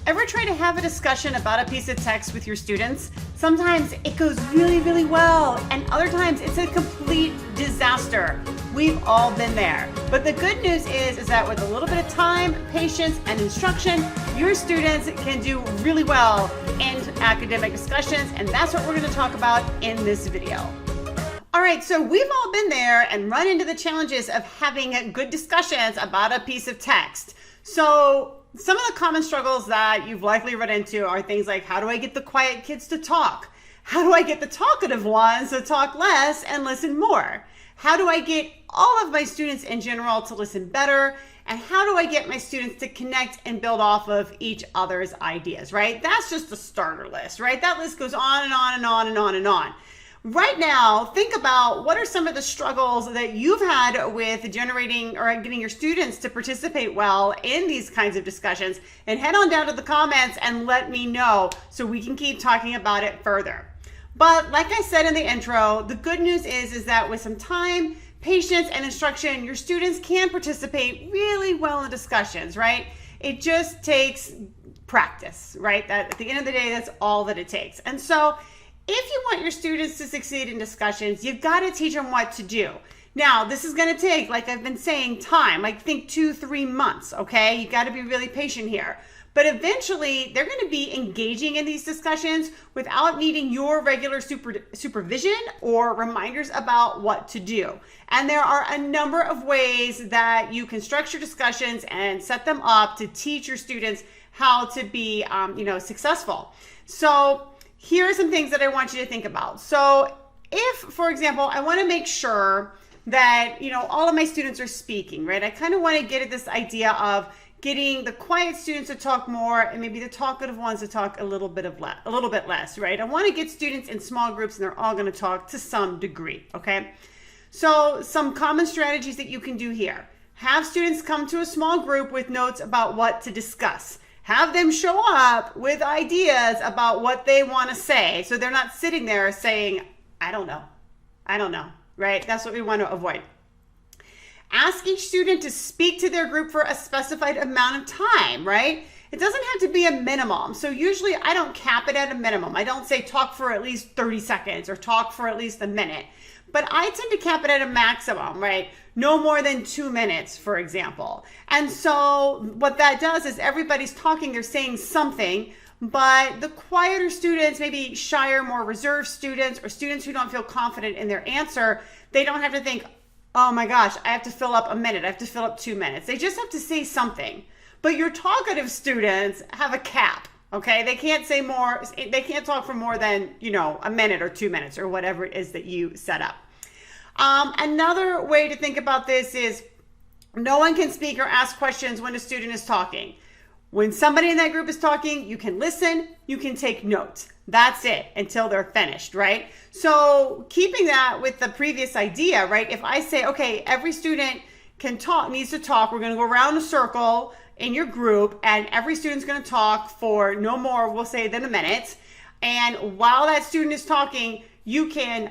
Ever try to have a discussion about a piece of text with your students? Sometimes it goes really, really well, and other times it's a complete disaster. We've all been there. But the good news is that with a little bit of time, patience, and instruction, your students can do really well in academic discussions, and that's what we're going to talk about in this video. All right, so we've all been there and run into the challenges of having good discussions about a piece of text. So some of the common struggles that you've likely run into are things like, how do I get the quiet kids to talk? How do I get the talkative ones to talk less and listen more? How do I get all of my students in general to listen better? And how do I get my students to connect and build off of each other's ideas, right? That's just a starter list, right? That list goes on and on and on and on and on. Right now, think about what are some of the struggles that you've had with generating or getting your students to participate well in these kinds of discussions, and head on down to the comments and let me know so we can keep talking about it further. But like I said in the intro, the good news is that with some time, patience, and instruction, your students can participate really well in discussions, right? It just takes practice, right? That at the end of the day, that's all that it takes. And so if you want your students to succeed in discussions, you've got to teach them what to do. Now, this is going to take, like I've been saying, time, like think 2-3 months, okay? You got to be really patient here. But eventually, they're going to be engaging in these discussions without needing your regular supervision or reminders about what to do. And there are a number of ways that you can structure discussions and set them up to teach your students how to be, successful. So here are some things that I want you to think about. So if, for example, I want to make sure that, all of my students are speaking, right? I kind of want to get at this idea of getting the quiet students to talk more and maybe the talkative ones to talk a little bit less, right? I want to get students in small groups and they're all going to talk to some degree, okay? So some common strategies that you can do here. Have students come to a small group with notes about what to discuss. Have them show up with ideas about what they want to say. So they're not sitting there saying, I don't know, right? That's what we want to avoid. Ask each student to speak to their group for a specified amount of time, right? It doesn't have to be a minimum. So usually I don't cap it at a minimum. I don't say talk for at least 30 seconds or talk for at least a minute. But I tend to cap it at a maximum, right? No more than 2 minutes, for example. And so what that does is everybody's talking, they're saying something, but the quieter students, maybe shyer, more reserved students, or students who don't feel confident in their answer, they don't have to think, oh my gosh, I have to fill up a minute, I have to fill up 2 minutes. They just have to say something. But your talkative students have a cap, okay? They can't say more, they can't talk for more than, a minute or 2 minutes or whatever it is that you set up. Another way to think about this is no one can speak or ask questions when a student is talking. When somebody in that group is talking, you can listen, you can take notes. That's it until they're finished, right? So keeping that with the previous idea, right? If I say, okay, every student needs to talk, we're going to go around a circle in your group and every student's going to talk for no more, we'll say, than a minute. And while that student is talking, you can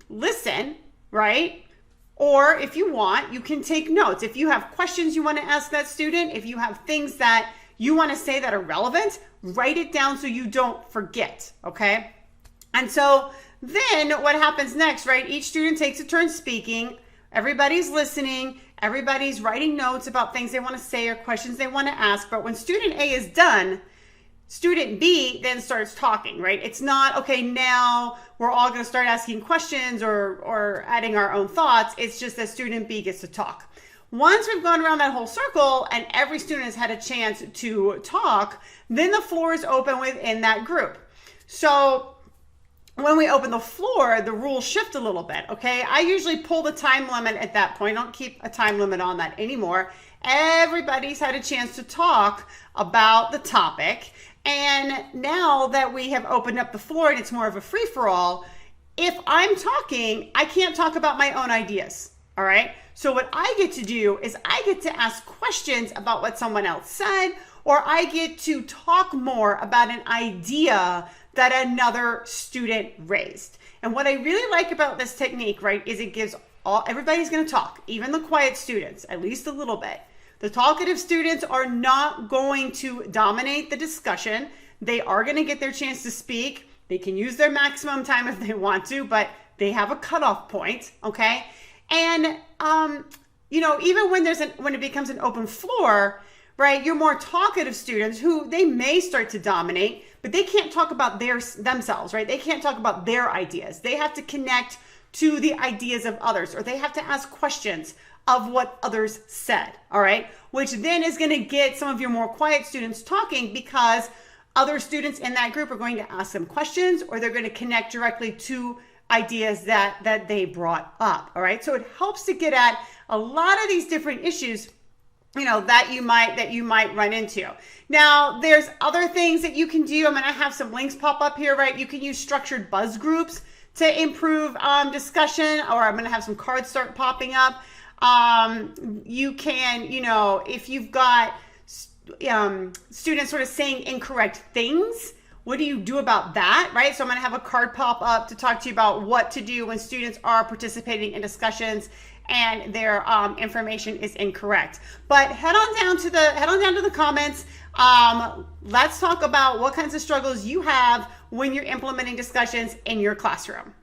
listen, right? Or if you want, you can take notes. If you have questions you want to ask that student, if you have things that you want to say that are relevant, write it down so you don't forget, okay? And so then what happens next, right? Each student takes a turn speaking, everybody's listening, everybody's writing notes about things they want to say or questions they want to ask, but when student A is done, student B then starts talking, right? It's not, okay, now we're all going to start asking questions or adding our own thoughts. It's just that student B gets to talk. Once we've gone around that whole circle and every student has had a chance to talk, then the floor is open within that group. So when we open the floor, the rules shift a little bit, okay? I usually pull the time limit at that point. I don't keep a time limit on that anymore. Everybody's had a chance to talk about the topic. And now that we have opened up the floor and it's more of a free-for-all, if I'm talking, I can't talk about my own ideas, all right? So what I get to do is I get to ask questions about what someone else said, or I get to talk more about an idea that another student raised. And what I really like about this technique, right, is it gives everybody's going to talk, even the quiet students, at least a little bit. The talkative students are not going to dominate the discussion. They are going to get their chance to speak. They can use their maximum time if they want to, but they have a cutoff point, okay? And, even when it becomes an open floor, right, your more talkative students who they may start to dominate, but they can't talk about themselves, right? They can't talk about their ideas. They have to connect to the ideas of others, or they have to ask questions of what others said, all right? Which then is going to get some of your more quiet students talking, because other students in that group are going to ask them questions, or they're going to connect directly to ideas that they brought up, all right? So it helps to get at a lot of these different issues that you might run into. Now, there's other things that you can do. I'm going to have some links pop up here, right? You can use structured buzz groups to improve discussion, or I'm going to have some cards start popping up. You can, if you've got students sort of saying incorrect things, what do you do about that, right? So I'm going to have a card pop up to talk to you about what to do when students are participating in discussions and their information is incorrect. But head on down to the comments. Let's talk about what kinds of struggles you have when you're implementing discussions in your classroom.